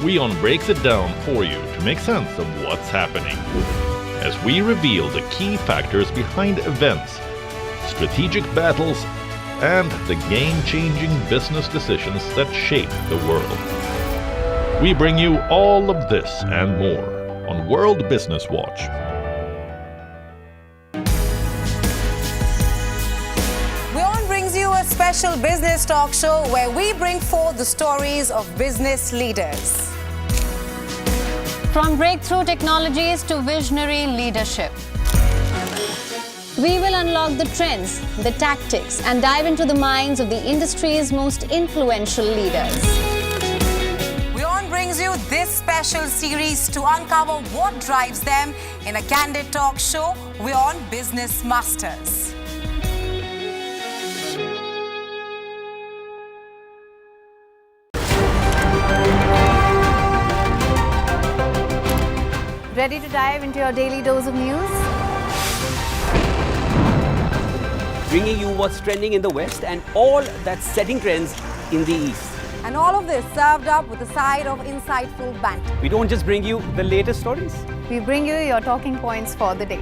WION breaks it down for you to make sense of what's happening, as we reveal the key factors behind events, strategic battles, and the game-changing business decisions that shape the world. We bring you all of this and more on World Business Watch. WION brings you a special business talk show where we bring forth the stories of business leaders. From breakthrough technologies to visionary leadership. We will unlock the trends, the tactics, and dive into the minds of the industry's most influential leaders. WION brings you this special series to uncover what drives them in a candid talk show, WION Business Masters. Ready to dive into your daily dose of news? Bringing you what's trending in the West and all that's setting trends in the East. And all of this served up with a side of insightful banter. We don't just bring you the latest stories. We bring you your talking points for the day.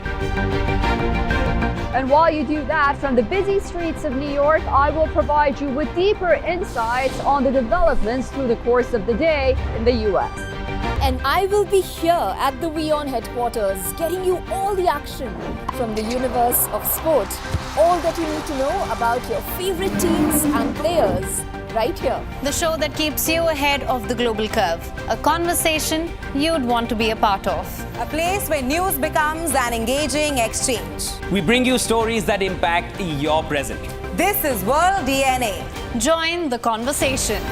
And while you do that, from the busy streets of New York, I will provide you with deeper insights on the developments through the course of the day in the US. And I will be here at the WION headquarters, getting you all the action from the universe of sport. All that you need to know about your favorite teams and players right here. The show that keeps you ahead of the global curve. A conversation you'd want to be a part of. A place where news becomes an engaging exchange. We bring you stories that impact your present. This is World DNA. Join the conversation.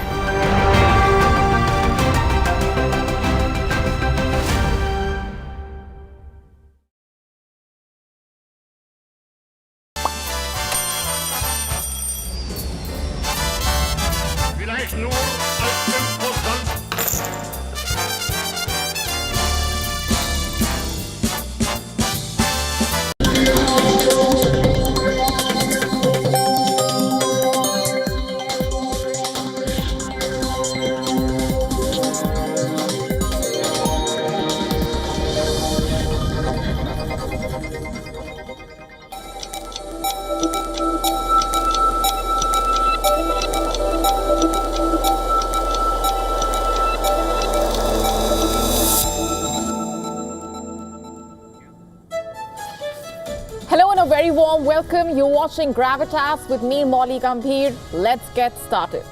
Hello and a very warm welcome. You're watching Gravitas with me, Molly Gambhir. Let's get started.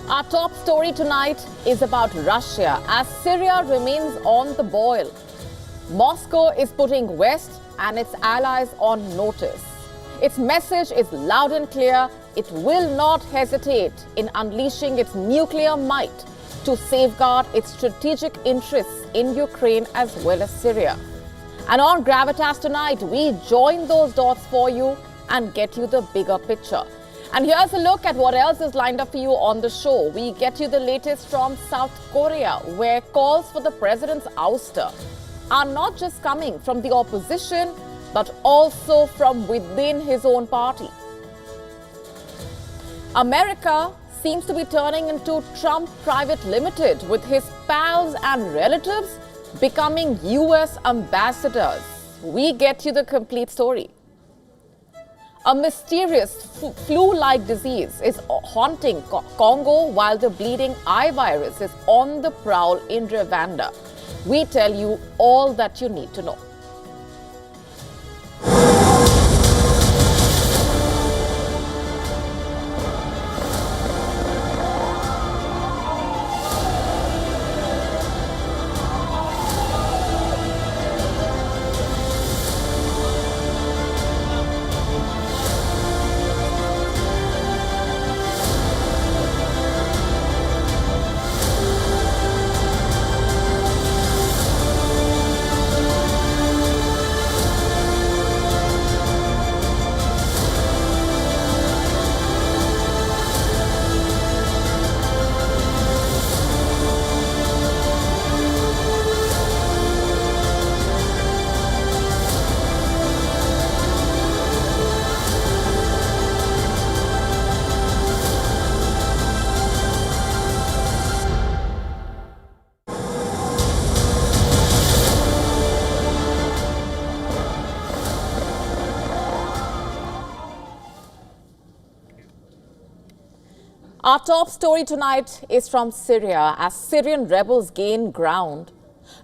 Our top story tonight is about Russia as Syria remains on the boil. Moscow is putting West and its allies on notice. Its message is loud and clear. It will not hesitate in unleashing its nuclear might to safeguard its strategic interests in Ukraine as well as Syria. And on Gravitas tonight, we join those dots for you and get you the bigger picture. And here's a look at what else is lined up for you on the show. We get you the latest from South Korea, where calls for the president's ouster are not just coming from the opposition, but also from within his own party. America seems to be turning into Trump Private Limited, with his pals and relatives becoming US ambassadors. We get you the complete story. A mysterious flu-like disease is haunting Congo, while the bleeding eye virus is on the prowl in Rwanda. We tell you all that you need to know. Our top story tonight is from Syria. As Syrian rebels gain ground,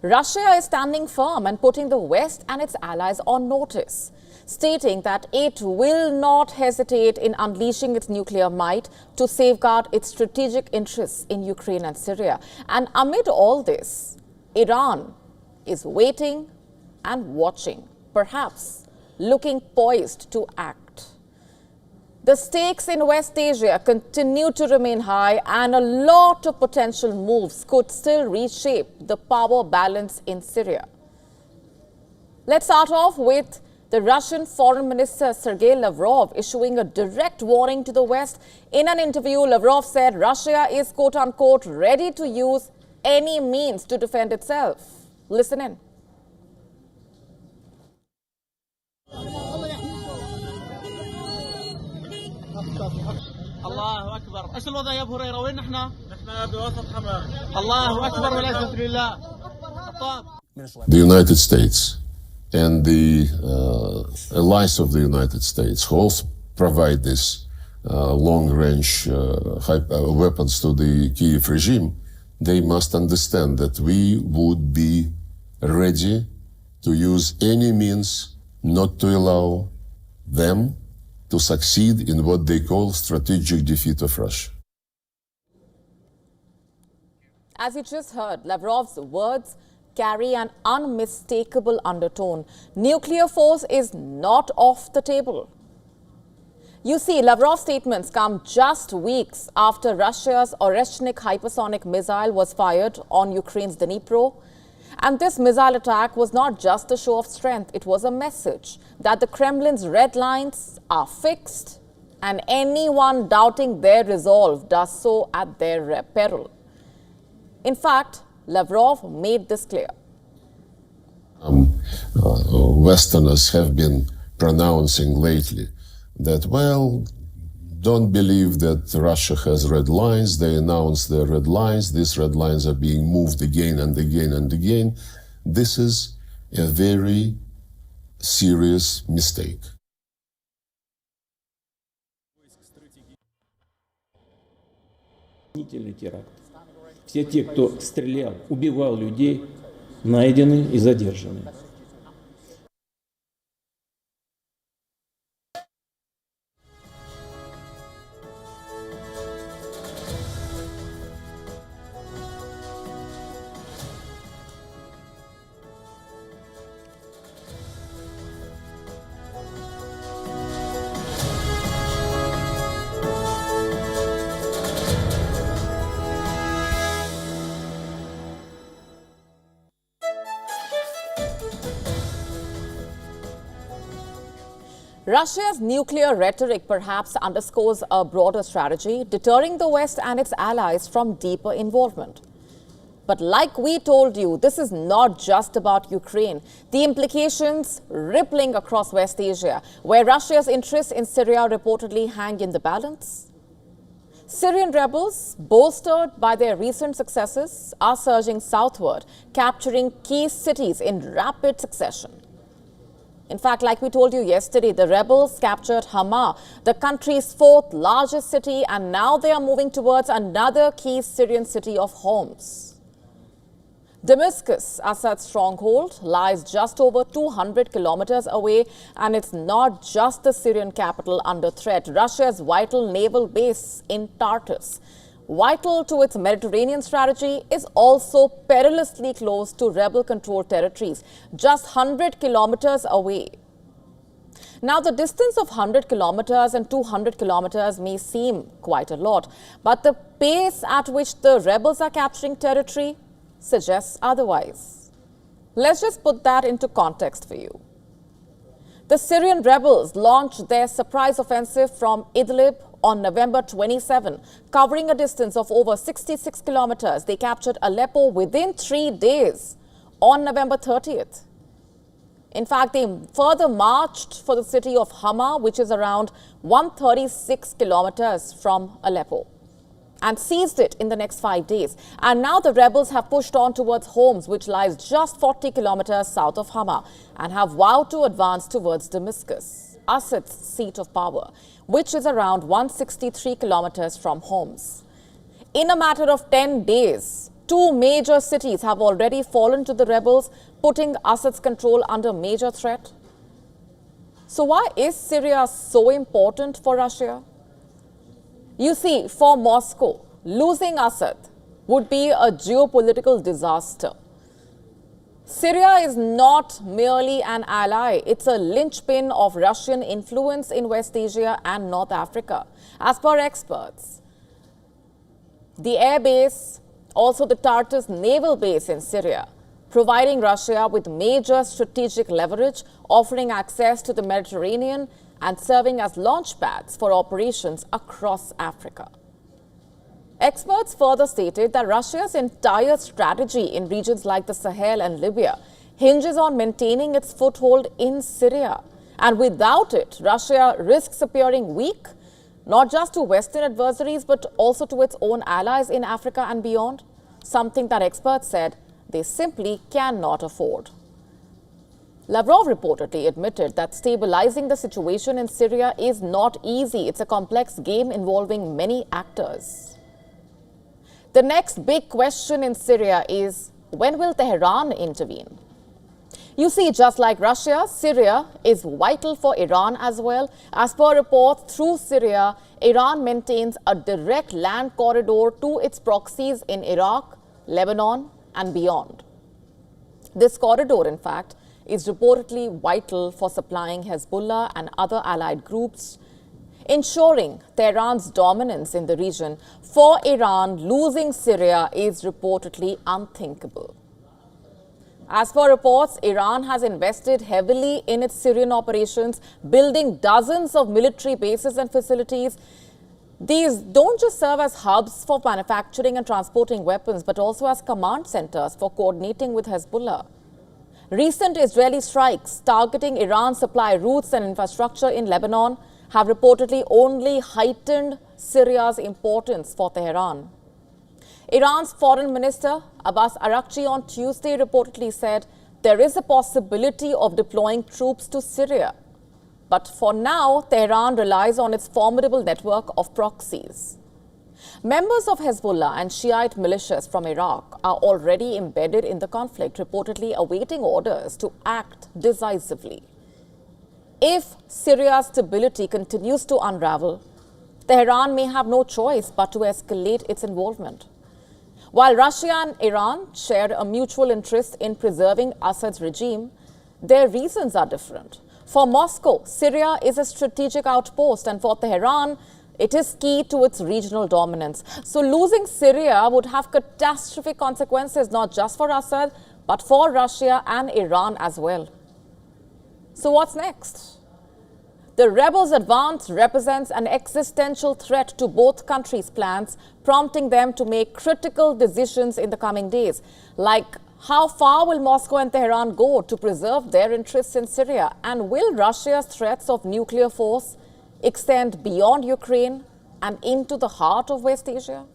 Russia is standing firm and putting the West and its allies on notice, stating that it will not hesitate in unleashing its nuclear might to safeguard its strategic interests in Ukraine and Syria. And amid all this, Iran is waiting and watching, perhaps looking poised to act. The stakes in West Asia continue to remain high, and a lot of potential moves could still reshape the power balance in Syria. Let's start off with the Russian Foreign Minister Sergei Lavrov issuing a direct warning to the West. In an interview, Lavrov said Russia is quote-unquote ready to use any means to defend itself. Listen in. الله أكبر إيش الوضع يا أبو هريرة وين نحن بوسط حماة الله أكبر والعزة لله The United States and the allies of the United States who also provide this long-range weapons to the Kyiv regime, they must understand that we would be ready to use any means not to allow them to succeed in what they call strategic defeat of Russia. As you just heard, Lavrov's words carry an unmistakable undertone. Nuclear force is not off the table. You see, Lavrov's statements come just weeks after Russia's Oreshnik hypersonic missile was fired on Ukraine's Dnipro. And this missile attack was not just a show of strength, it was a message that the Kremlin's red lines are fixed and anyone doubting their resolve does so at their peril. In fact, Lavrov made this clear. Westerners have been pronouncing lately that, well, don't believe that Russia has red lines. They announce their red lines. These red lines are being moved again and again and again. This is a very serious mistake. Теракт. Все те, кто стрелял, убивал людей, найдены и задержаны. Russia's nuclear rhetoric perhaps underscores a broader strategy, deterring the West and its allies from deeper involvement. But like we told you, this is not just about Ukraine. The implications rippling across West Asia, where Russia's interests in Syria reportedly hang in the balance. Syrian rebels, bolstered by their recent successes, are surging southward, capturing key cities in rapid succession. In fact, like we told you yesterday, the rebels captured Hama, the country's fourth largest city, and now they are moving towards another key Syrian city of Homs. Damascus, Assad's stronghold, lies just over 200 kilometers away, and it's not just the Syrian capital under threat. Russia's vital naval base in Tartus, vital to its Mediterranean strategy, is also perilously close to rebel-controlled territories, just 100 kilometers away. Now, the distance of 100 kilometers and 200 kilometers may seem quite a lot, but the pace at which the rebels are capturing territory suggests otherwise. Let's just put that into context for you. The Syrian rebels launched their surprise offensive from Idlib on November 27, covering a distance of over 66 kilometers. They captured Aleppo within 3 days on November 30th. In fact, they further marched for the city of Hama, which is around 136 kilometers from Aleppo, and seized it in the next 5 days. And now the rebels have pushed on towards Homs, which lies just 40 kilometers south of Hama, and have vowed to advance towards Damascus. Assad's seat of power, which is around 163 kilometers from Homs. In a matter of 10 days, 2 major cities have already fallen to the rebels, putting Assad's control under major threat. So why is Syria so important for Russia? You see, for Moscow, losing Assad would be a geopolitical disaster. Syria is not merely an ally, it's a linchpin of Russian influence in West Asia and North Africa. As per experts, the air base, also the Tartus naval base in Syria, providing Russia with major strategic leverage, offering access to the Mediterranean and serving as launch pads for operations across Africa. Experts further stated that Russia's entire strategy in regions like the Sahel and Libya hinges on maintaining its foothold in Syria. And without it, Russia risks appearing weak, not just to Western adversaries, but also to its own allies in Africa and beyond, something that experts said they simply cannot afford. Lavrov reportedly admitted that stabilizing the situation in Syria is not easy. It's a complex game involving many actors. The next big question in Syria is, when will Tehran intervene? You see, just like Russia, Syria is vital for Iran as well. As per reports, through Syria, Iran maintains a direct land corridor to its proxies in Iraq, Lebanon, and beyond. This corridor, in fact, is reportedly vital for supplying Hezbollah and other allied groups, ensuring Tehran's dominance in the region. For Iran, losing Syria is reportedly unthinkable. As per reports, Iran has invested heavily in its Syrian operations, building dozens of military bases and facilities. These don't just serve as hubs for manufacturing and transporting weapons, but also as command centers for coordinating with Hezbollah. Recent Israeli strikes targeting Iran's supply routes and infrastructure in Lebanon have reportedly only heightened Syria's importance for Tehran. Iran's foreign minister Abbas Araghchi on Tuesday reportedly said there is a possibility of deploying troops to Syria. But for now, Tehran relies on its formidable network of proxies. Members of Hezbollah and Shiite militias from Iraq are already embedded in the conflict, reportedly awaiting orders to act decisively. If Syria's stability continues to unravel, Tehran may have no choice but to escalate its involvement. While Russia and Iran share a mutual interest in preserving Assad's regime, their reasons are different. For Moscow, Syria is a strategic outpost, and for Tehran, it is key to its regional dominance. So losing Syria would have catastrophic consequences not just for Assad, but for Russia and Iran as well. So what's next? The rebels' advance represents an existential threat to both countries' plans, prompting them to make critical decisions in the coming days, like how far will Moscow and Tehran go to preserve their interests in Syria? And will Russia's threats of nuclear force extend beyond Ukraine and into the heart of West Asia?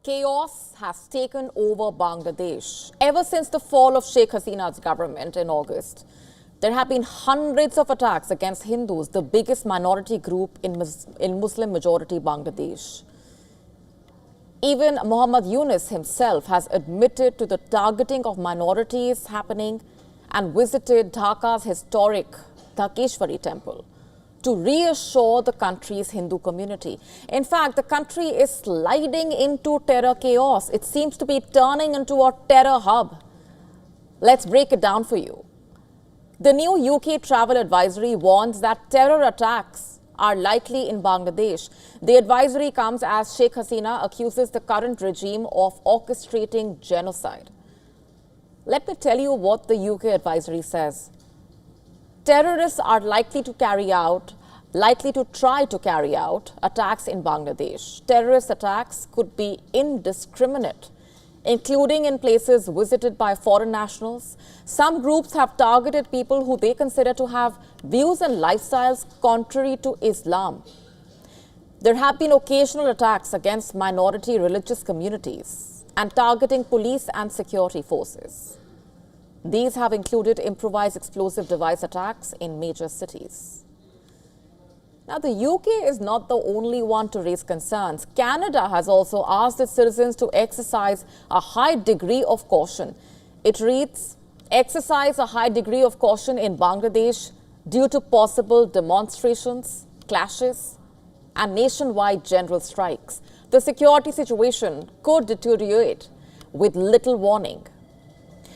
Chaos has taken over Bangladesh. Ever since the fall of Sheikh Hasina's government in August, there have been hundreds of attacks against Hindus, the biggest minority group in Muslim-majority Bangladesh. Even Muhammad Yunus himself has admitted to the targeting of minorities happening and visited Dhaka's historic Dhakeshwari temple to reassure the country's Hindu community. In fact, the country is sliding into terror chaos. It seems to be turning into a terror hub. Let's break it down for you. The new UK travel advisory warns that terror attacks are likely in Bangladesh. The advisory comes as Sheikh Hasina accuses the current regime of orchestrating genocide. Let me tell you what the UK advisory says. Terrorists are likely to carry out likely to try to carry out attacks in Bangladesh. Terrorist attacks could be indiscriminate, including in places visited by foreign nationals. Some groups have targeted people who they consider to have views and lifestyles contrary to Islam. There have been occasional attacks against minority religious communities and targeting police and security forces. These have included improvised explosive device attacks in major cities. Now, the UK is not the only one to raise concerns. Canada has also asked its citizens to exercise a high degree of caution. It reads, exercise a high degree of caution in Bangladesh due to possible demonstrations, clashes, and nationwide general strikes. The security situation could deteriorate with little warning.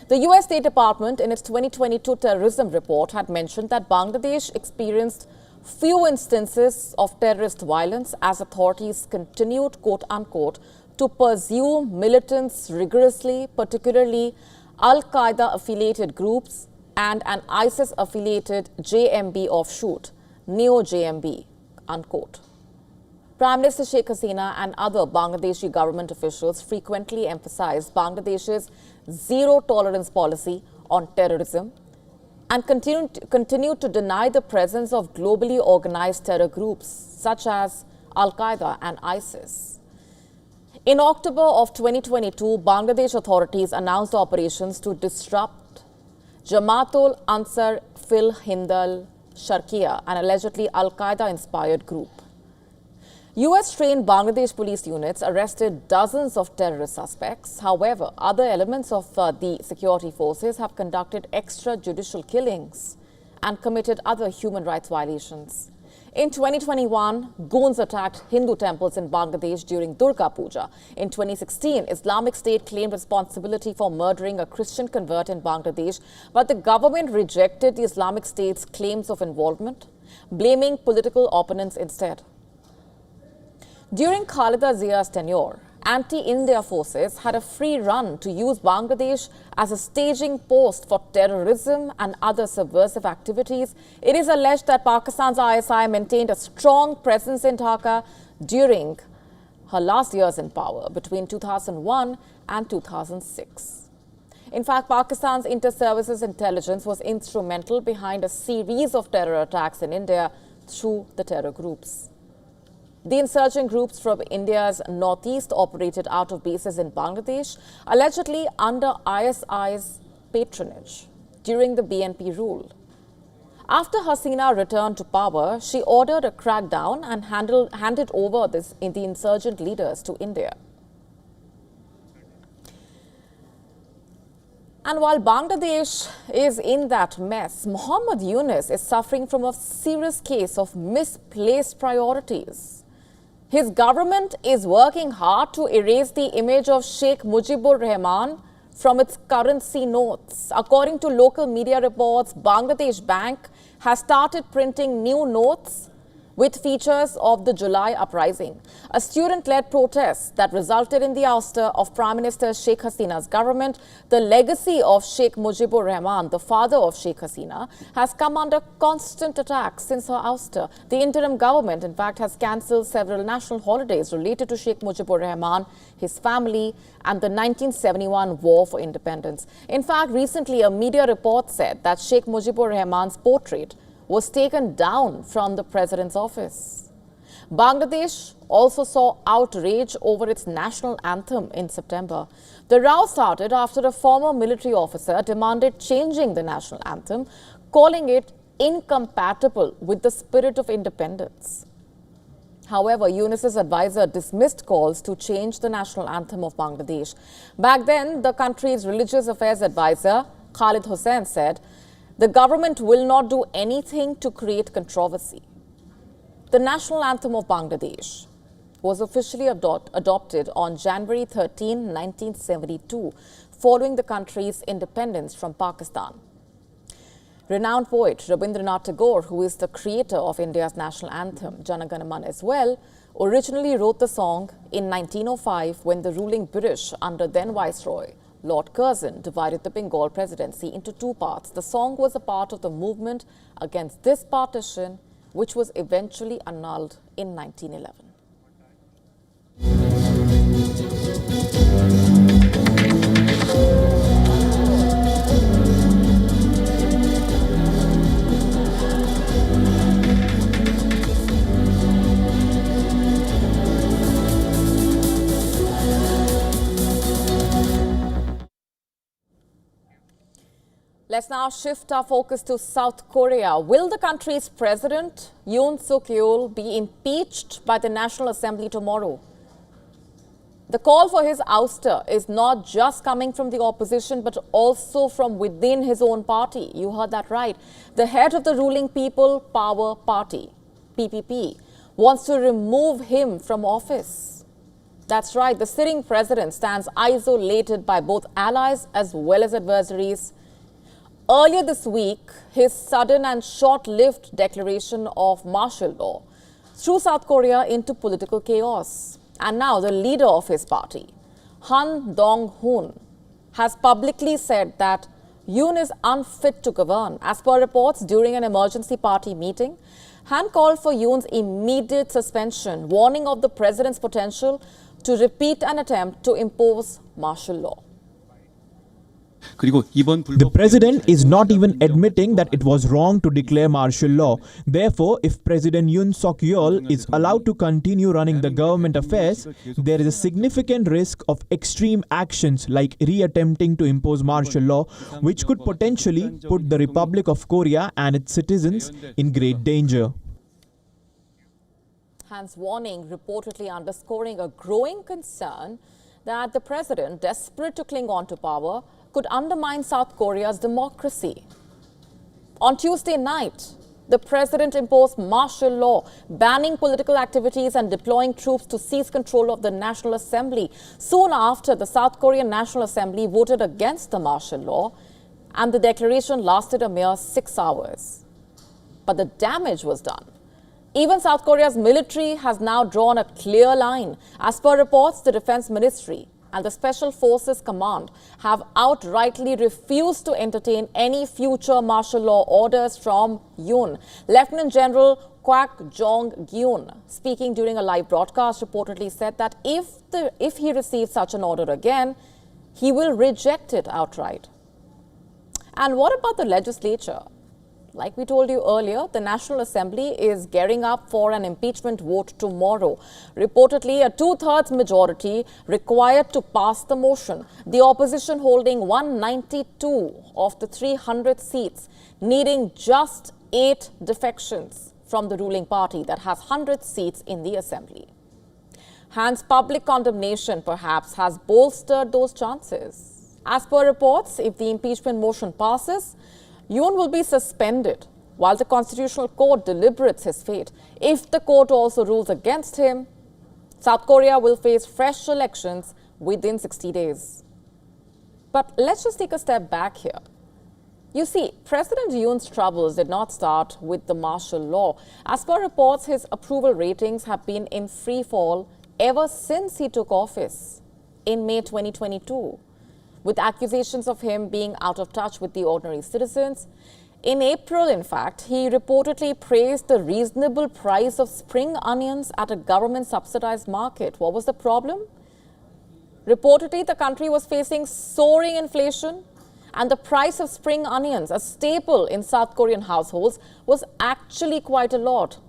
The US State Department, in its 2022 terrorism report, had mentioned that Bangladesh experienced few instances of terrorist violence as authorities continued, quote-unquote, to pursue militants rigorously, particularly Al-Qaeda-affiliated groups and an ISIS-affiliated JMB offshoot, Neo-JMB, unquote. Prime Minister Sheikh Hasina and other Bangladeshi government officials frequently emphasized Bangladesh's zero-tolerance policy on terrorism and continued to deny the presence of globally organized terror groups such as Al-Qaeda and ISIS. In October of 2022, Bangladesh authorities announced operations to disrupt Jamaatul Ansar fil Hindal Sharqiya, an allegedly Al-Qaeda-inspired group. US-trained Bangladesh police units arrested dozens of terrorist suspects. However, other elements of the security forces have conducted extrajudicial killings and committed other human rights violations. In 2021, goons attacked Hindu temples in Bangladesh during Durga Puja. In 2016, Islamic State claimed responsibility for murdering a Christian convert in Bangladesh, but the government rejected the Islamic State's claims of involvement, blaming political opponents instead. During Khalida Zia's tenure, anti-India forces had a free run to use Bangladesh as a staging post for terrorism and other subversive activities. It is alleged that Pakistan's ISI maintained a strong presence in Dhaka during her last years in power between 2001 and 2006. In fact, Pakistan's inter-services intelligence was instrumental behind a series of terror attacks in India through the terror groups. The insurgent groups from India's northeast operated out of bases in Bangladesh, allegedly under ISI's patronage during the BNP rule. After Hasina returned to power, she ordered a crackdown and handed over the insurgent leaders to India. And while Bangladesh is in that mess, Muhammad Yunus is suffering from a serious case of misplaced priorities. His government is working hard to erase the image of Sheikh Mujibur Rahman from its currency notes. According to local media reports, Bangladesh Bank has started printing new notes with features of the July uprising, a student-led protest that resulted in the ouster of Prime Minister Sheikh Hasina's government. The legacy of Sheikh Mujibur Rahman, the father of Sheikh Hasina, has come under constant attack since her ouster. The interim government, in fact, has cancelled several national holidays related to Sheikh Mujibur Rahman, his family, and the 1971 War for Independence. In fact, recently a media report said that Sheikh Mujibur Rahman's portrait was taken down from the president's office. Bangladesh also saw outrage over its national anthem in September. The row started after a former military officer demanded changing the national anthem, calling it incompatible with the spirit of independence. However, Yunus's advisor dismissed calls to change the national anthem of Bangladesh. Back then, the country's religious affairs advisor, Khalid Hussain, said, "The government will not do anything to create controversy." The national anthem of Bangladesh was officially adopted on January 13, 1972, following the country's independence from Pakistan. Renowned poet Rabindranath Tagore, who is the creator of India's national anthem, Jana Gana Mana as well, originally wrote the song in 1905 when the ruling British under then Viceroy Lord Curzon divided the Bengal presidency into two parts. The song was a part of the movement against this partition which was eventually annulled in 1911. Let's now shift our focus to South Korea. Will the country's president, Yoon Suk-yeol, be impeached by the National Assembly tomorrow? The call for his ouster is not just coming from the opposition, but also from within his own party. You heard that right. The head of the ruling People Power Party, PPP, wants to remove him from office. That's right. The sitting president stands isolated by both allies as well as adversaries. Earlier this week, his sudden and short-lived declaration of martial law threw South Korea into political chaos. And now the leader of his party, Han Dong-hoon, has publicly said that Yoon is unfit to govern. As per reports during an emergency party meeting, Han called for Yoon's immediate suspension, warning of the president's potential to repeat an attempt to impose martial law. The president is not even admitting that it was wrong to declare martial law. Therefore, if President Yoon Suk-yeol is allowed to continue running the government affairs, there is a significant risk of extreme actions like re-attempting to impose martial law, which could potentially put the Republic of Korea and its citizens in great danger. Han's warning reportedly underscoring a growing concern that the president, desperate to cling on to power, could undermine South Korea's democracy. On Tuesday night, the president imposed martial law, banning political activities and deploying troops to seize control of the National Assembly. Soon after, the South Korean National Assembly voted against the martial law, and the declaration lasted a mere 6 hours. But the damage was done. Even South Korea's military has now drawn a clear line. As per reports, the Defense Ministry and the Special Forces Command have outrightly refused to entertain any future martial law orders from Yoon. Lieutenant General Kwak Jong-gyun, speaking during a live broadcast, reportedly said that if he receives such an order again, he will reject it outright. And what about the legislature? Like we told you earlier, the National Assembly is gearing up for an impeachment vote tomorrow. Reportedly, a two-thirds majority required to pass the motion. The opposition holding 192 of the 300 seats, needing just 8 defections from the ruling party that has 100 seats in the Assembly. Han's public condemnation, perhaps, has bolstered those chances. As per reports, if the impeachment motion passes, Yoon will be suspended while the Constitutional Court deliberates his fate. If the court also rules against him, South Korea will face fresh elections within 60 days. But let's just take a step back here. You see, President Yoon's troubles did not start with the martial law. As per reports, his approval ratings have been in free fall ever since he took office in May 2022. With accusations of him being out of touch with the ordinary citizens. In April, in fact, he reportedly praised the reasonable price of spring onions at a government-subsidized market. What was the problem? Reportedly, the country was facing soaring inflation, and the price of spring onions, a staple in South Korean households, was actually quite a lot.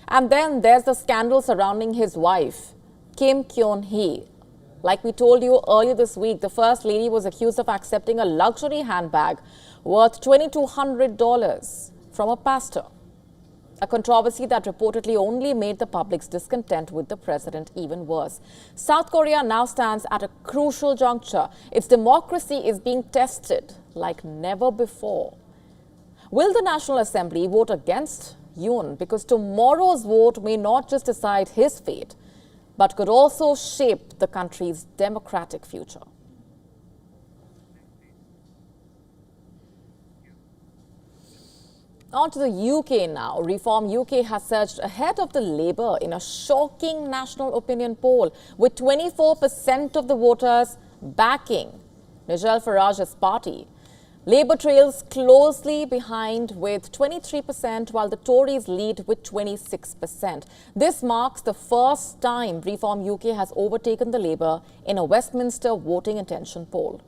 And then there's the scandal surrounding his wife, Kim Kyun-hee. Like we told you earlier this week, the First Lady was accused of accepting a luxury handbag worth $2,200 from a pastor. A controversy that reportedly only made the public's discontent with the president even worse. South Korea now stands at a crucial juncture. Its democracy is being tested like never before. Will the National Assembly vote against Yoon? Because tomorrow's vote may not just decide his fate, but could also shape the country's democratic future. On to the UK now. Reform UK has surged ahead of the Labour in a shocking national opinion poll, with 24% of the voters backing Nigel Farage's party. Labour trails closely behind with 23%, while the Tories lead with 26%. This marks the first time Reform UK has overtaken the Labour in a Westminster voting intention poll.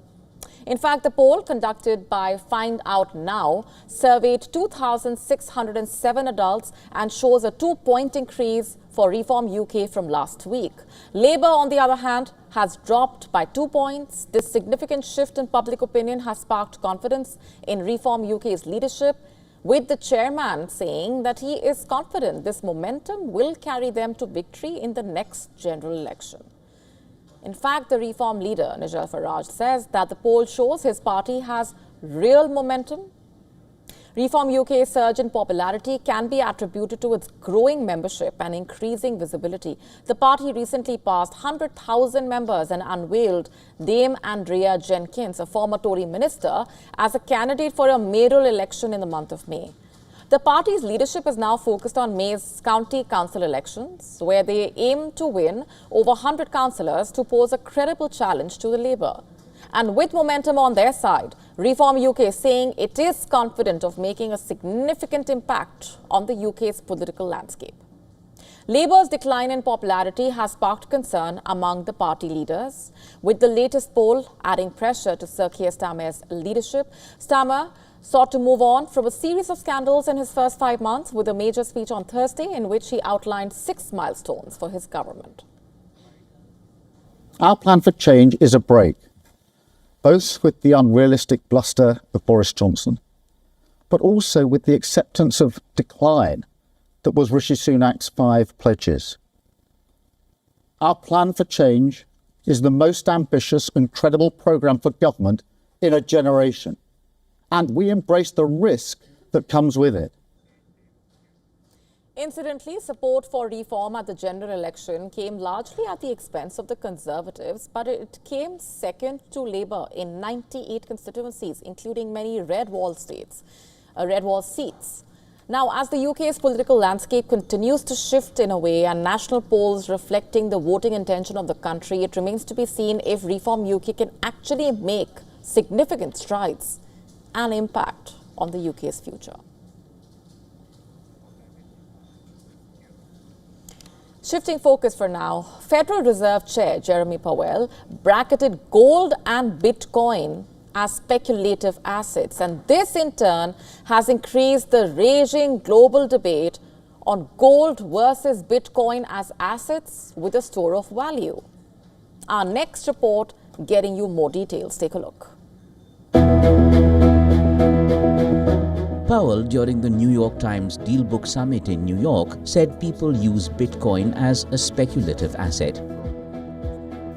In fact, the poll conducted by Find Out Now surveyed 2,607 adults and shows a 2-point increase for Reform UK from last week. Labour, on the other hand, has dropped by 2 points. This significant shift in public opinion has sparked confidence in Reform UK's leadership, with the chairman saying that he is confident this momentum will carry them to victory in the next general election. In fact, the Reform leader, Nigel Farage, says that the poll shows his party has real momentum. Reform UK's surge in popularity can be attributed to its growing membership and increasing visibility. The party recently passed 100,000 members and unveiled Dame Andrea Jenkins, a former Tory minister, as a candidate for a mayoral election in the month of May. The party's leadership is now focused on May's county council elections, where they aim to win over 100 councillors to pose a credible challenge to the Labour. And with momentum on their side, Reform UK is saying it is confident of making a significant impact on the UK's political landscape. Labour's decline in popularity has sparked concern among the party leaders, with the latest poll adding pressure to Sir Keir Starmer's leadership. Starmer sought to move on from a series of scandals in his first 5 months with a major speech on Thursday in which he outlined 6 milestones for his government. Our plan for change is a break, both with the unrealistic bluster of Boris Johnson, but also with the acceptance of decline that was Rishi Sunak's 5 pledges. Our plan for change is the most ambitious and credible programme for government in a generation, and we embrace the risk that comes with it. Incidentally, support for reform at the general election came largely at the expense of the Conservatives, but it came second to Labour in 98 constituencies, including many red wall seats. Now, as the UK's political landscape continues to shift in a way and national polls reflecting the voting intention of the country, it remains to be seen if Reform UK can actually make significant strides and impact on the UK's future. Shifting focus for now, Federal Reserve Chair Jeremy Powell bracketed gold and Bitcoin as speculative assets, and this in turn has increased the raging global debate on gold versus Bitcoin as assets with a store of value. Our next report getting you more details. Take a look. Powell, during the New York Times Deal Book Summit in New York, said people use Bitcoin as a speculative asset.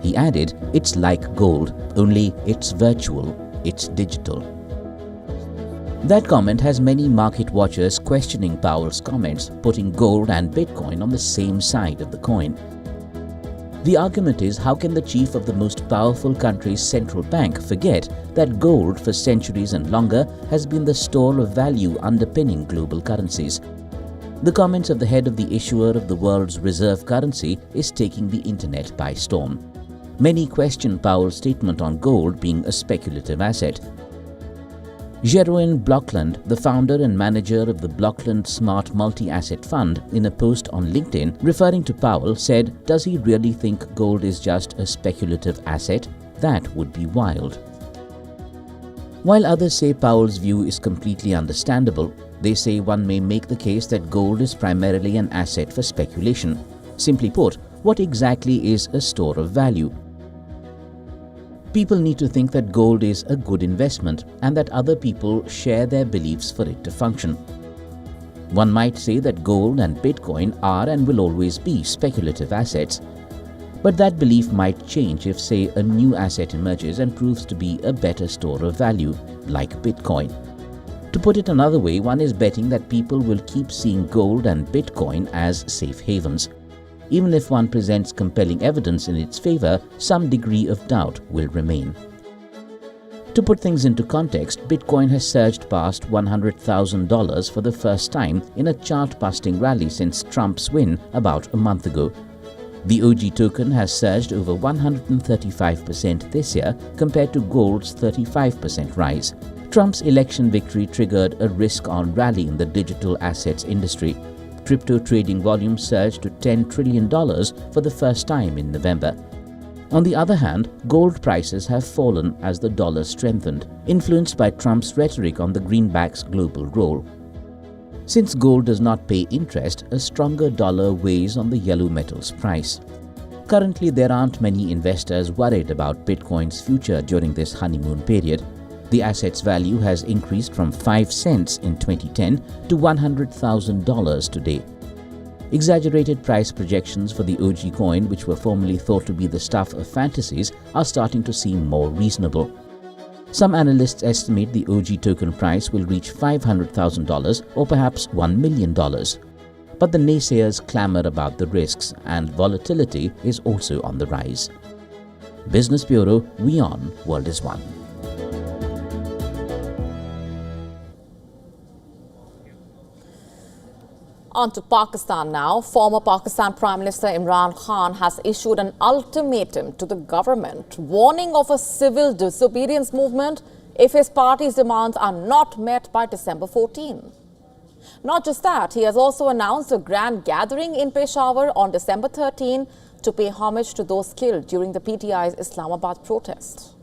He added, it's like gold, only it's virtual, it's digital. That comment has many market watchers questioning Powell's comments, putting gold and Bitcoin on the same side of the coin. The argument is, how can the chief of the most powerful country's central bank forget that gold for centuries and longer has been the store of value underpinning global currencies? The comments of the head of the issuer of the world's reserve currency is taking the internet by storm. Many question Powell's statement on gold being a speculative asset. Jeroen Blokland, the founder and manager of the Blokland Smart Multi-Asset Fund, in a post on LinkedIn referring to Powell, said, does he really think gold is just a speculative asset? That would be wild. While others say Powell's view is completely understandable, they say one may make the case that gold is primarily an asset for speculation. Simply put, what exactly is a store of value? People need to think that gold is a good investment and that other people share their beliefs for it to function. One might say that gold and Bitcoin are and will always be speculative assets. But that belief might change if, say, a new asset emerges and proves to be a better store of value, like Bitcoin. To put it another way, one is betting that people will keep seeing gold and Bitcoin as safe havens. Even if one presents compelling evidence in its favor, some degree of doubt will remain. To put things into context, Bitcoin has surged past $100,000 for the first time in a chart-busting rally since Trump's win about a month ago. The OG token has surged over 135% this year compared to gold's 35% rise. Trump's election victory triggered a risk-on rally in the digital assets industry. Crypto trading volume surged to $10 trillion for the first time in November. On the other hand, gold prices have fallen as the dollar strengthened, influenced by Trump's rhetoric on the greenback's global role. Since gold does not pay interest, a stronger dollar weighs on the yellow metal's price. Currently, there aren't many investors worried about Bitcoin's future during this honeymoon period. The asset's value has increased from 5 cents in 2010 to $100,000 today. Exaggerated price projections for the OG coin, which were formerly thought to be the stuff of fantasies, are starting to seem more reasonable. Some analysts estimate the OG token price will reach $500,000 or perhaps $1 million. But the naysayers clamor about the risks, and volatility is also on the rise. Business Bureau, WION World is One. On to Pakistan now. Former Pakistan Prime Minister Imran Khan has issued an ultimatum to the government, warning of a civil disobedience movement if his party's demands are not met by December 14. Not just that, he has also announced a grand gathering in Peshawar on December 13 to pay homage to those killed during the PTI's Islamabad protest.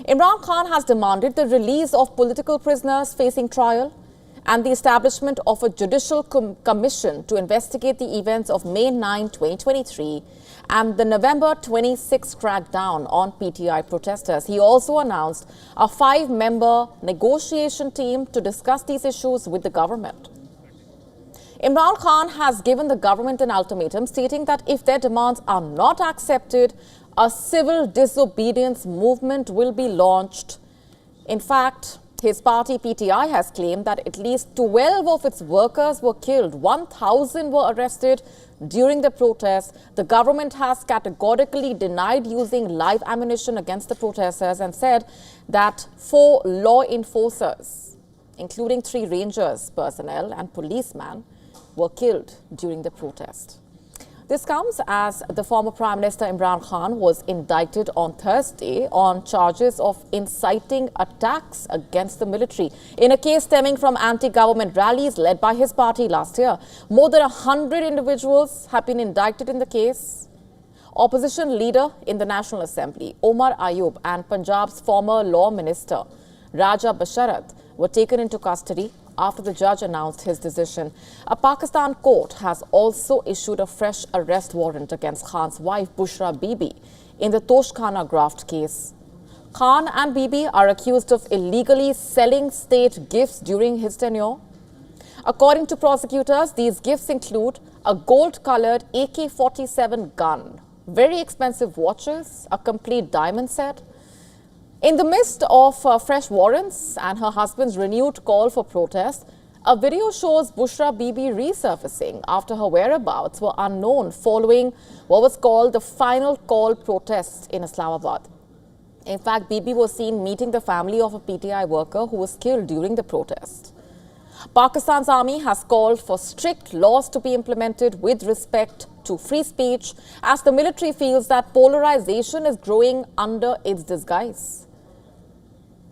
Imran Khan has demanded the release of political prisoners facing trial and the establishment of a judicial commission to investigate the events of May 9, 2023 and the November 26 crackdown on PTI protesters. He also announced a 5-member negotiation team to discuss these issues with the government. Imran Khan has given the government an ultimatum stating that if their demands are not accepted, a civil disobedience movement will be launched. In fact, his party PTI has claimed that at least 12 of its workers were killed, 1,000 were arrested during the protest. The government has categorically denied using live ammunition against the protesters and said that 4 law enforcers, including 3 Rangers personnel and policemen, were killed during the protest. This comes as the former Prime Minister Imran Khan was indicted on Thursday on charges of inciting attacks against the military in a case stemming from anti-government rallies led by his party last year. More than 100 individuals have been indicted in the case. Opposition leader in the National Assembly, Omar Ayub, and Punjab's former law minister, Raja Basharat, were taken into custody after the judge announced his decision. A Pakistan court has also issued a fresh arrest warrant against Khan's wife, Bushra Bibi, in the Toshkhana graft case. Khan and Bibi are accused of illegally selling state gifts during his tenure. According to prosecutors, these gifts include a gold-colored AK-47 gun, very expensive watches, a complete diamond set. In the midst of fresh warrants and her husband's renewed call for protest, a video shows Bushra Bibi resurfacing after her whereabouts were unknown following what was called the final call protests in Islamabad. In fact, Bibi was seen meeting the family of a PTI worker who was killed during the protest. Pakistan's army has called for strict laws to be implemented with respect to free speech as the military feels that polarization is growing under its disguise.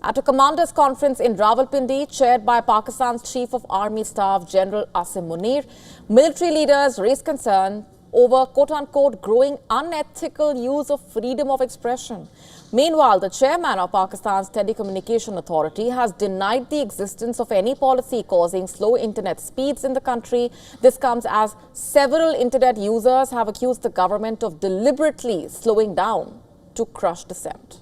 At a commanders' conference in Rawalpindi, chaired by Pakistan's Chief of Army Staff General Asim Munir, military leaders raised concern over quote-unquote growing unethical use of freedom of expression. Meanwhile, the chairman of Pakistan's Telecommunication Authority has denied the existence of any policy causing slow internet speeds in the country. This comes as several internet users have accused the government of deliberately slowing down to crush dissent.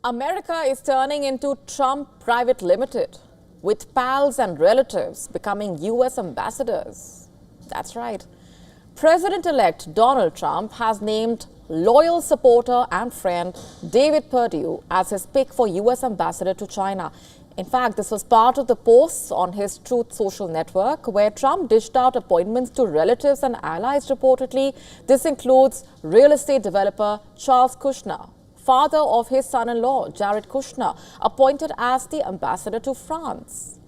America is turning into Trump Private Limited, with pals and relatives becoming U.S. ambassadors. That's right. President-elect Donald Trump has named loyal supporter and friend David Perdue as his pick for U.S. ambassador to China. In fact, this was part of the posts on his Truth social network, where Trump dished out appointments to relatives and allies reportedly. This includes real estate developer Charles Kushner, father of his son-in-law, Jared Kushner, appointed as the ambassador to France,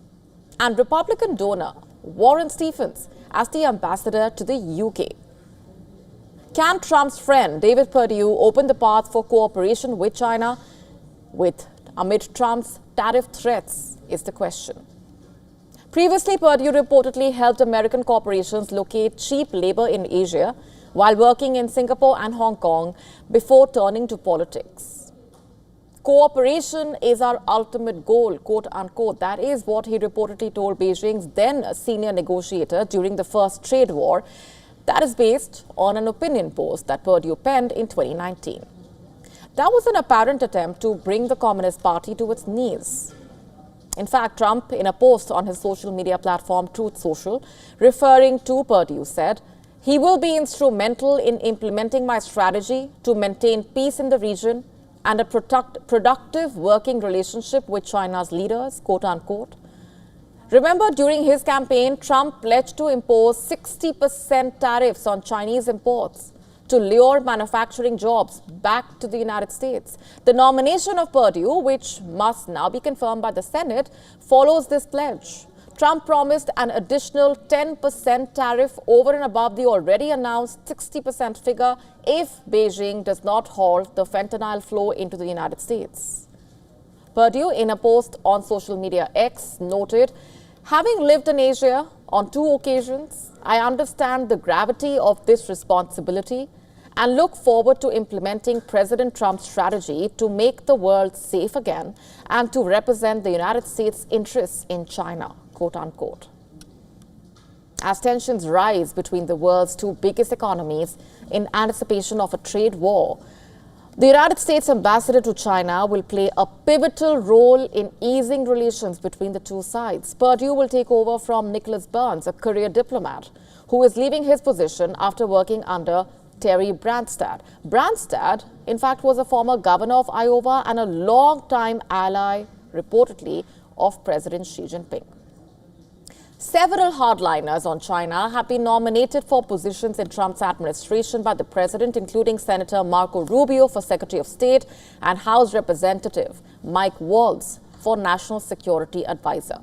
and Republican donor Warren Stephens as the ambassador to the UK. Can Trump's friend David Perdue open the path for cooperation with China amid Trump's tariff threats is the question. Previously, Perdue reportedly helped American corporations locate cheap labor in Asia while working in Singapore and Hong Kong before turning to politics. Cooperation is our ultimate goal, quote unquote. That is what he reportedly told Beijing's then senior negotiator during the first trade war. That is based on an opinion post that Perdue penned in 2019. That was an apparent attempt to bring the Communist Party to its knees. In fact, Trump, in a post on his social media platform Truth Social, referring to Perdue, said, "He will be instrumental in implementing my strategy to maintain peace in the region and a productive working relationship with China's leaders," quote unquote. Remember, during his campaign, Trump pledged to impose 60% tariffs on Chinese imports to lure manufacturing jobs back to the United States. The nomination of Perdue, which must now be confirmed by the Senate, follows this pledge. Trump promised an additional 10% tariff over and above the already announced 60% figure if Beijing does not halt the fentanyl flow into the United States. Perdue, in a post on social media X, noted, "Having lived in Asia on 2 occasions, I understand the gravity of this responsibility and look forward to implementing President Trump's strategy to make the world safe again and to represent the United States' interests in China," quote unquote. As tensions rise between the world's 2 biggest economies in anticipation of a trade war, the United States ambassador to China will play a pivotal role in easing relations between the 2 sides. Perdue will take over from Nicholas Burns, a career diplomat, who is leaving his position after working under Terry Branstad. Branstad, in fact, was a former governor of Iowa and a long-time ally, reportedly, of President Xi Jinping. Several hardliners on China have been nominated for positions in Trump's administration by the president, including Senator Marco Rubio for Secretary of State and House Representative Mike Waltz for National Security Advisor.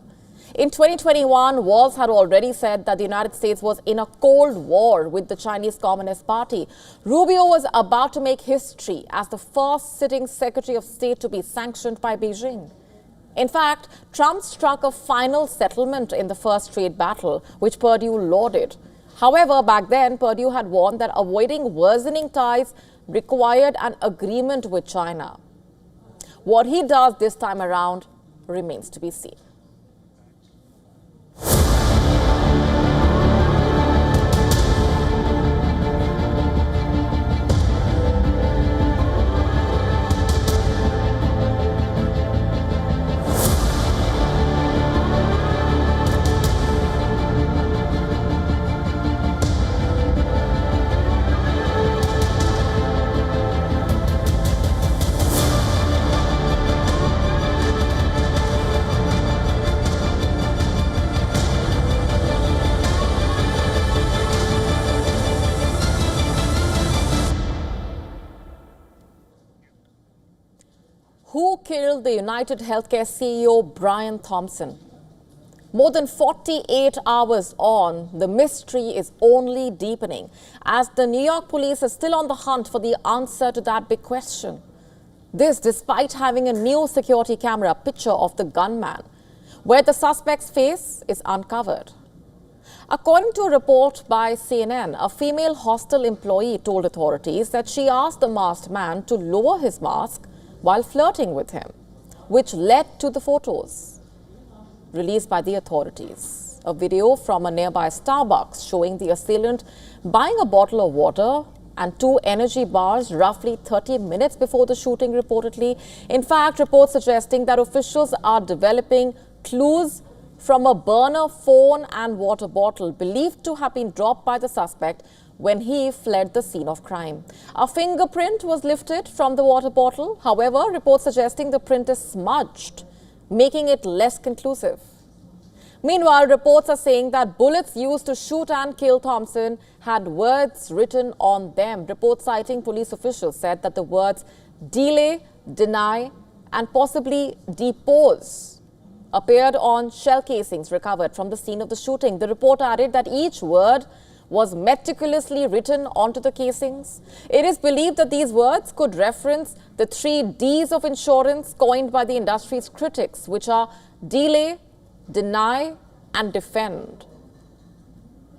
In 2021, Waltz had already said that the United States was in a cold war with the Chinese Communist Party. Rubio was about to make history as the first sitting Secretary of State to be sanctioned by Beijing. In fact, Trump struck a final settlement in the first trade battle, which Perdue lauded. However, back then, Perdue had warned that avoiding worsening ties required an agreement with China. What he does this time around remains to be seen. Who killed the United Healthcare CEO Brian Thompson? More than 48 hours on, the mystery is only deepening as the New York police is still on the hunt for the answer to that big question. This despite having a new security camera picture of the gunman, where the suspect's face is uncovered. According to a report by CNN, a female hostel employee told authorities that she asked the masked man to lower his mask while flirting with him, which led to the photos released by the authorities. A video from a nearby Starbucks showing the assailant buying a bottle of water and 2 energy bars roughly 30 minutes before the shooting, reportedly. In fact, reports suggesting that officials are developing clues from a burner phone and water bottle believed to have been dropped by the suspect when he fled the scene of crime. A fingerprint was lifted from the water bottle. However, reports suggesting the print is smudged making it less conclusive. Meanwhile, reports are saying that bullets used to shoot and kill Thompson had words written on them. Reports citing police officials said that the words delay, deny, and possibly depose appeared on shell casings recovered from the scene of the shooting. The report added that each word was meticulously written onto the casings. It is believed that these words could reference the 3 Ds of insurance coined by the industry's critics, which are delay, deny, and defend.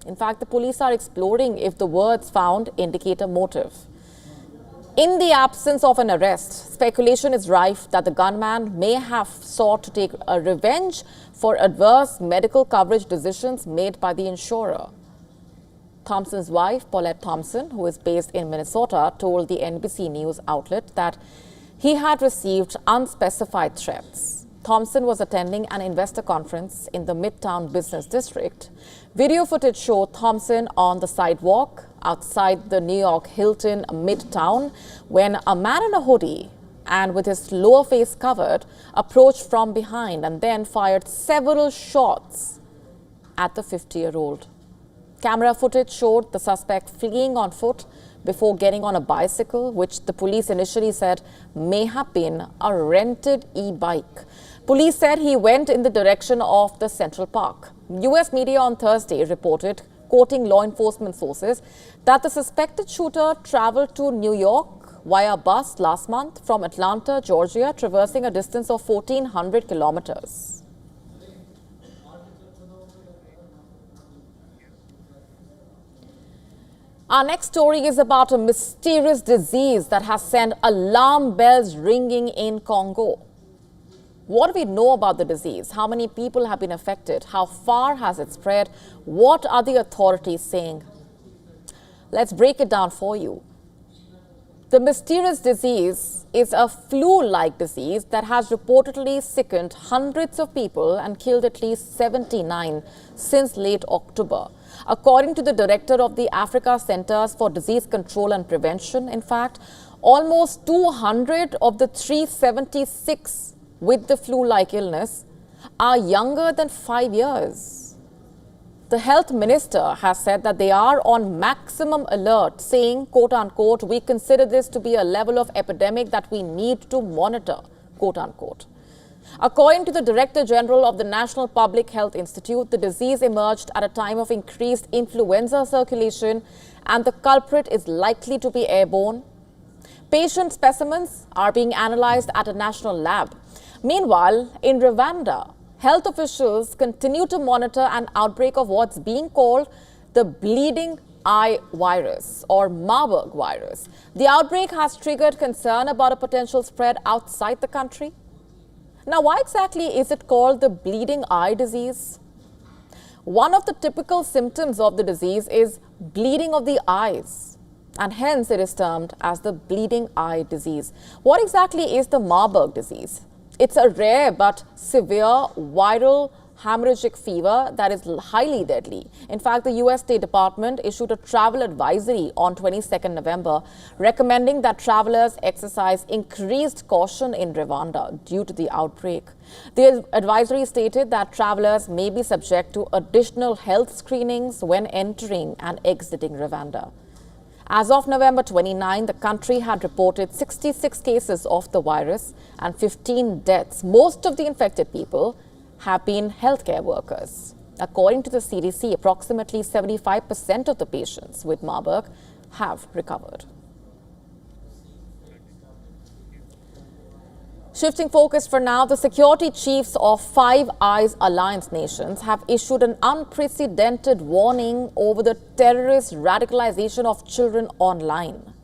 In fact, the police are exploring if the words found indicate a motive. In the absence of an arrest, speculation is rife that the gunman may have sought to take a revenge for adverse medical coverage decisions made by the insurer. Thompson's wife, Paulette Thompson, who is based in Minnesota, told the NBC News outlet that he had received unspecified threats. Thompson was attending an investor conference in the Midtown Business District. Video footage showed Thompson on the sidewalk outside the New York Hilton Midtown when a man in a hoodie and with his lower face covered approached from behind and then fired several shots at the 50-year-old. Camera footage showed the suspect fleeing on foot before getting on a bicycle, which the police initially said may have been a rented e-bike. Police said he went in the direction of the Central Park. U.S. media on Thursday reported, quoting law enforcement sources, that the suspected shooter traveled to New York via bus last month from Atlanta, Georgia, traversing a distance of 1,400 kilometers. Our next story is about a mysterious disease that has sent alarm bells ringing in Congo. What do we know about the disease? How many people have been affected? How far has it spread? What are the authorities saying? Let's break it down for you. The mysterious disease is a flu-like disease that has reportedly sickened hundreds of people and killed at least 79 since late October. According to the director of the Africa Centers for Disease Control and Prevention, in fact, almost 200 of the 376 with the flu-like illness are younger than 5 years. The health minister has said that they are on maximum alert, saying, quote unquote, we consider this to be a level of epidemic that we need to monitor, quote unquote. According to the Director General of the National Public Health Institute, the disease emerged at a time of increased influenza circulation and the culprit is likely to be airborne. Patient specimens are being analyzed at a national lab. Meanwhile, in Rwanda, health officials continue to monitor an outbreak of what's being called the bleeding eye virus or Marburg virus. The outbreak has triggered concern about a potential spread outside the country. Now, why exactly is it called the bleeding eye disease? One of the typical symptoms of the disease is bleeding of the eyes, and hence it is termed as the bleeding eye disease. What exactly is the Marburg disease? It's a rare but severe viral hemorrhagic fever that is highly deadly. In fact, the U.S. State Department issued a travel advisory on 22nd November, recommending that travelers exercise increased caution in Rwanda due to the outbreak. The advisory stated that travelers may be subject to additional health screenings when entering and exiting Rwanda. As of November 29, the country had reported 66 cases of the virus and 15 deaths. Most of the infected people have been healthcare workers. According to the CDC, approximately 75% of the patients with Marburg have recovered. Shifting focus for now, the security chiefs of Five Eyes Alliance nations have issued an unprecedented warning over the terrorist radicalization of children online.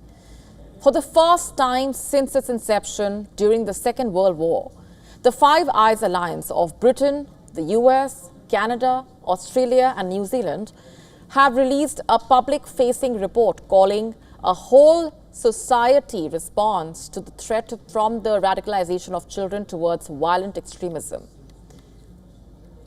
For the first time since its inception during the Second World War, the Five Eyes Alliance of Britain, the US, Canada, Australia and New Zealand have released a public-facing report calling a whole society response to the threat from the radicalization of children towards violent extremism.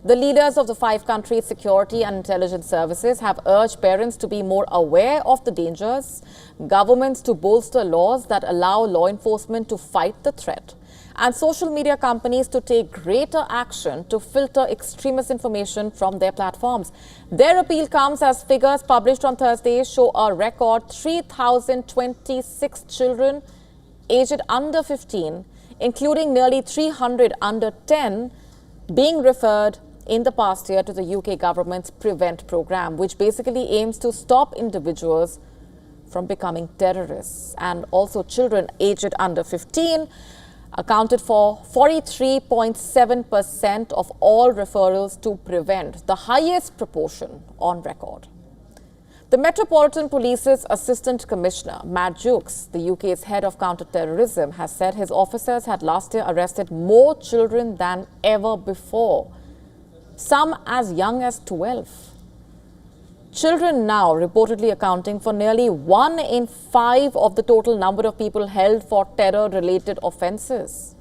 The leaders of the 5 countries' security and intelligence services have urged parents to be more aware of the dangers, governments to bolster laws that allow law enforcement to fight the threat, and social media companies to take greater action to filter extremist information from their platforms. Their appeal comes as figures published on Thursday show a record 3,026 children aged under 15, including nearly 300 under 10, being referred in the past year to the UK government's Prevent programme, which basically aims to stop individuals from becoming terrorists. And also children aged under 15 accounted for 43.7% of all referrals to Prevent, the highest proportion on record. The Metropolitan Police's Assistant Commissioner, Matt Jukes, the UK's head of counter-terrorism, has said his officers had last year arrested more children than ever before, some as young as 12. Children now reportedly accounting for nearly 1 in 5 of the total number of people held for terror-related offences.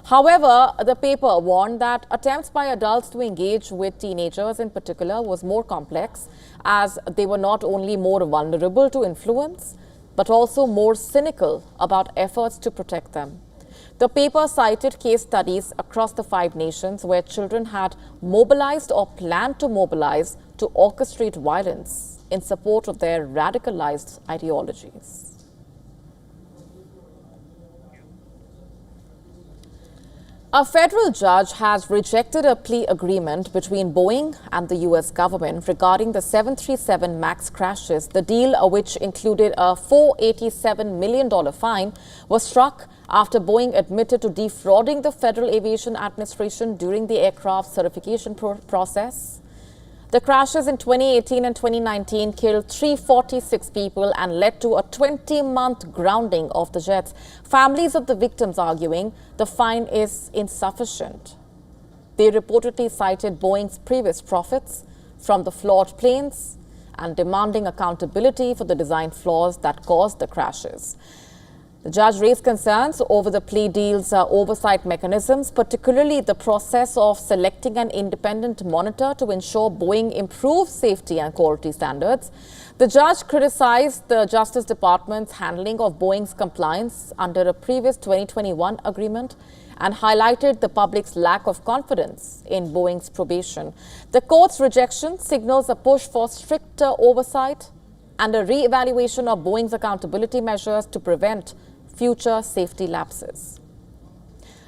However, the paper warned that attempts by adults to engage with teenagers in particular was more complex, as they were not only more vulnerable to influence, but also more cynical about efforts to protect them. The paper cited case studies across the 5 nations where children had mobilized or planned to mobilize to orchestrate violence in support of their radicalized ideologies. A federal judge has rejected a plea agreement between Boeing and the US government regarding the 737 MAX crashes. The deal, which included a $487 million fine, was struck after Boeing admitted to defrauding the Federal Aviation Administration during the aircraft certification process. The crashes in 2018 and 2019 killed 346 people and led to a 20-month grounding of the jets. Families of the victims arguing the fine is insufficient. They reportedly cited Boeing's previous profits from the flawed planes and demanding accountability for the design flaws that caused the crashes. The judge raised concerns over the plea deal's oversight mechanisms, particularly the process of selecting an independent monitor to ensure Boeing improves safety and quality standards. The judge criticized the Justice Department's handling of Boeing's compliance under a previous 2021 agreement and highlighted the public's lack of confidence in Boeing's probation. The court's rejection signals a push for stricter oversight and a re-evaluation of Boeing's accountability measures to prevent future safety lapses.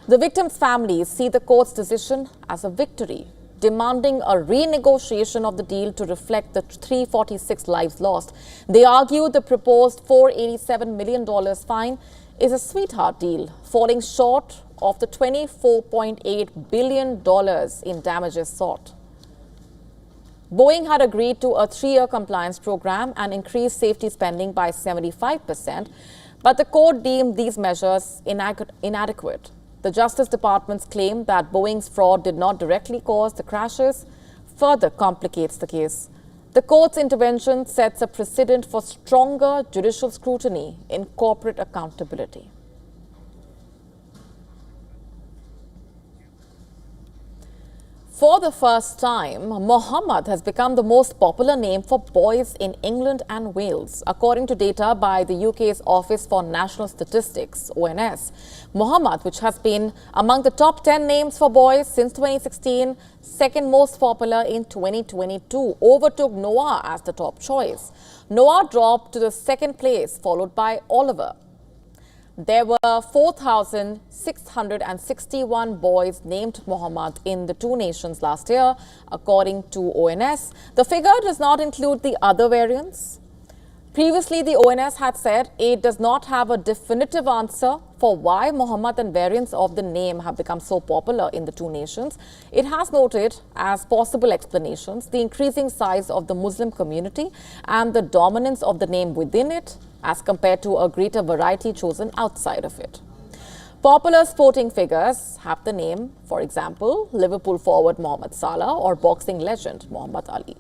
The victims' families see the court's decision as a victory, demanding a renegotiation of the deal to reflect the 346 lives lost. They argue the proposed $487 million fine is a sweetheart deal, falling short of the $24.8 billion in damages sought. Boeing had agreed to a 3-year compliance program and increased safety spending by 75%, but the court deemed these measures inadequate. The Justice Department's claim that Boeing's fraud did not directly cause the crashes further complicates the case. The court's intervention sets a precedent for stronger judicial scrutiny in corporate accountability. For the first time, Mohammed has become the most popular name for boys in England and Wales. According to data by the UK's Office for National Statistics, ONS, Mohammed, which has been among the top 10 names for boys since 2016, second most popular in 2022, overtook Noah as the top choice. Noah dropped to the second place, followed by Oliver. There were 4,661 boys named Mohammed in the 2 nations last year, according to ONS. The figure does not include the other variants. Previously, the ONS had said it does not have a definitive answer for why Mohammed and variants of the name have become so popular in the 2 nations. It has noted as possible explanations the increasing size of the Muslim community and the dominance of the name within it, as compared to a greater variety chosen outside of it. Popular sporting figures have the name, for example, Liverpool forward Mohamed Salah or boxing legend Muhammad Ali.